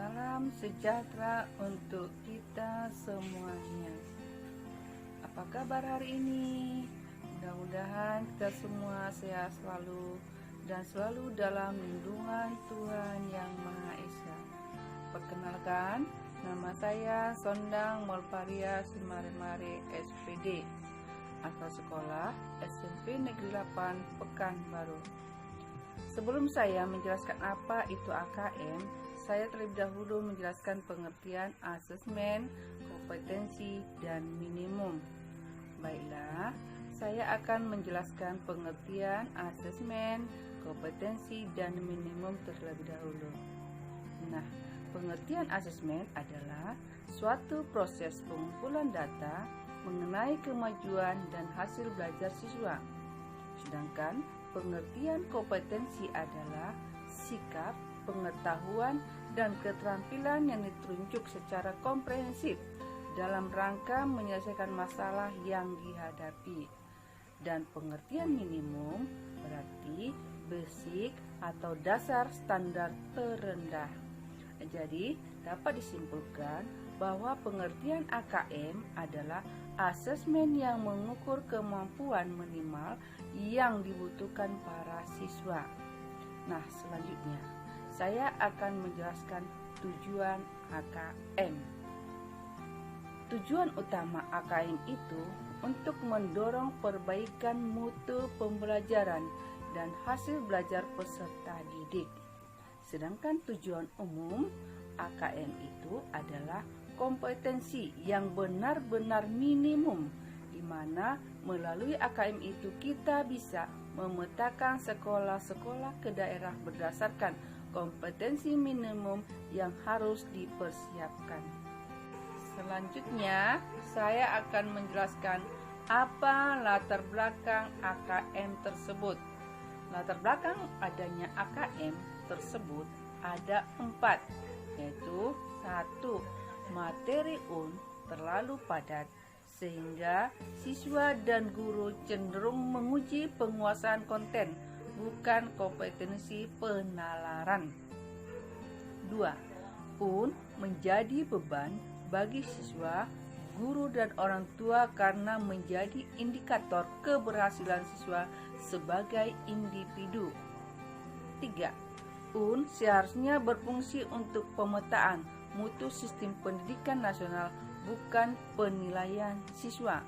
Salam sejahtera untuk kita semuanya. Apa kabar hari ini? Mudah-mudahan kita semua sehat selalu dan selalu dalam lindungan Tuhan Yang Maha Esa. Perkenalkan, nama saya Sondang Molparia Simaremare SPD, asal sekolah SMP Negeri 8 Pekanbaru. Sebelum saya menjelaskan apa itu AKM, saya terlebih dahulu menjelaskan pengertian asesmen, kompetensi, dan minimum. Baiklah, saya akan menjelaskan pengertian asesmen, kompetensi, dan minimum terlebih dahulu. Nah, pengertian asesmen adalah suatu proses pengumpulan data mengenai kemajuan dan hasil belajar siswa. Sedangkan pengertian kompetensi adalah sikap, pengetahuan, dan keterampilan yang ditunjuk secara komprehensif dalam rangka menyelesaikan masalah yang dihadapi. Dan pengertian minimum berarti basic atau dasar standar terendah. Jadi, dapat disimpulkan bahwa pengertian AKM adalah asesmen yang mengukur kemampuan minimal yang dibutuhkan para siswa. Nah, selanjutnya saya akan menjelaskan tujuan AKM. Tujuan utama AKM itu untuk mendorong perbaikan mutu pembelajaran dan hasil belajar peserta didik. Sedangkan tujuan umum AKM itu adalah kompetensi yang benar-benar minimum, di mana melalui AKM itu kita bisa memetakan sekolah-sekolah ke daerah berdasarkan kompetensi minimum yang harus dipersiapkan. Selanjutnya, saya akan menjelaskan apa latar belakang AKM tersebut. Latar belakang adanya AKM tersebut ada 4, yaitu 1. Materi terlalu padat sehingga siswa dan guru cenderung menguji penguasaan konten, bukan kompetensi penalaran. 2. Menjadi beban bagi siswa, guru, dan orang tua karena menjadi indikator keberhasilan siswa sebagai individu. 3. Seharusnya berfungsi untuk pemetaan mutu sistem pendidikan nasional, bukan penilaian siswa.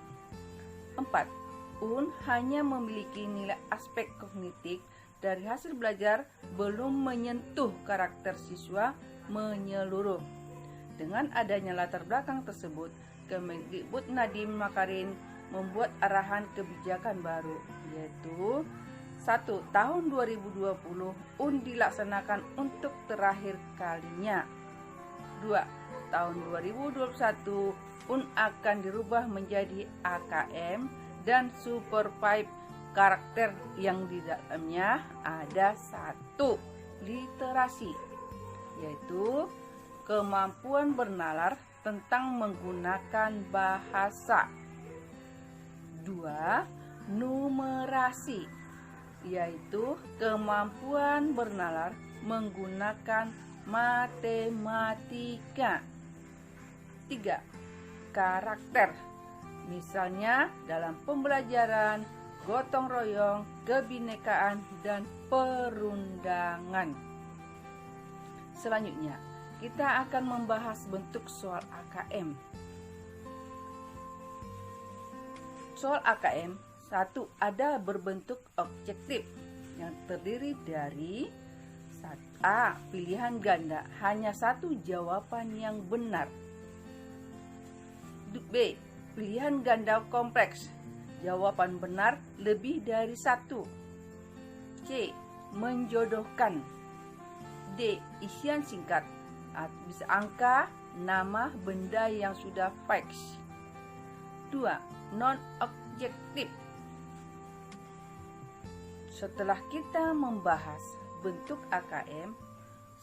4. Hanya memiliki nilai aspek kognitif dari hasil belajar, belum menyentuh karakter siswa menyeluruh. Dengan adanya latar belakang tersebut, Kemendikbud Nadiem Makarim membuat arahan kebijakan baru, yaitu 1. Tahun 2020 dilaksanakan untuk terakhir kalinya. 2. Tahun 2021 akan dirubah menjadi AKM dan Super 5 karakter yang di dalamnya ada 1. Literasi, yaitu kemampuan bernalar tentang menggunakan bahasa. 2. Numerasi, yaitu kemampuan bernalar menggunakan matematika. 3. Karakter, misalnya dalam pembelajaran, gotong royong, kebinekaan, dan perundangan. Selanjutnya, kita akan membahas bentuk soal AKM. Soal AKM 1 ada berbentuk objektif yang terdiri dari A. Pilihan ganda, hanya 1 jawaban yang benar. B. Pilihan ganda kompleks, jawaban benar lebih dari 1. C. Menjodohkan. D. Isian singkat, bisa angka, nama, benda yang sudah fix. 2. Non-objektif. Setelah kita membahas bentuk AKM,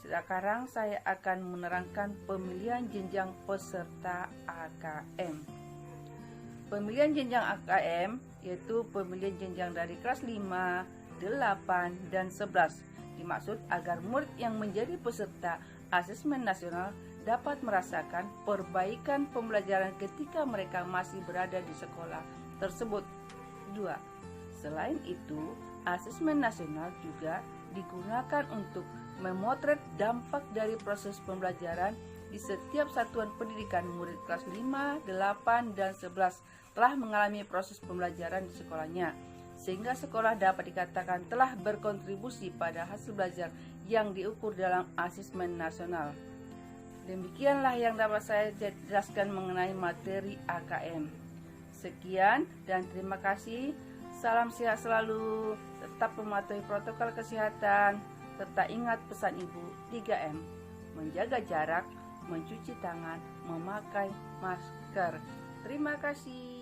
sekarang saya akan menerangkan pemilihan jenjang peserta AKM. Pemilihan jenjang AKM yaitu pemilihan jenjang dari kelas 5, 8, dan 11. Dimaksud agar murid yang menjadi peserta asesmen nasional dapat merasakan perbaikan pembelajaran ketika mereka masih berada di sekolah tersebut. 2. Selain itu, asesmen nasional juga digunakan untuk memotret dampak dari proses pembelajaran di setiap satuan pendidikan murid kelas 5, 8, dan 11 telah mengalami proses pembelajaran di sekolahnya, sehingga sekolah dapat dikatakan telah berkontribusi pada hasil belajar yang diukur dalam asesmen nasional. Demikianlah yang dapat saya jelaskan mengenai materi AKM. Sekian dan terima kasih. Salam sehat selalu, tetap mematuhi protokol kesehatan, serta ingat pesan Ibu 3M, menjaga jarak, mencuci tangan, memakai masker. Terima kasih.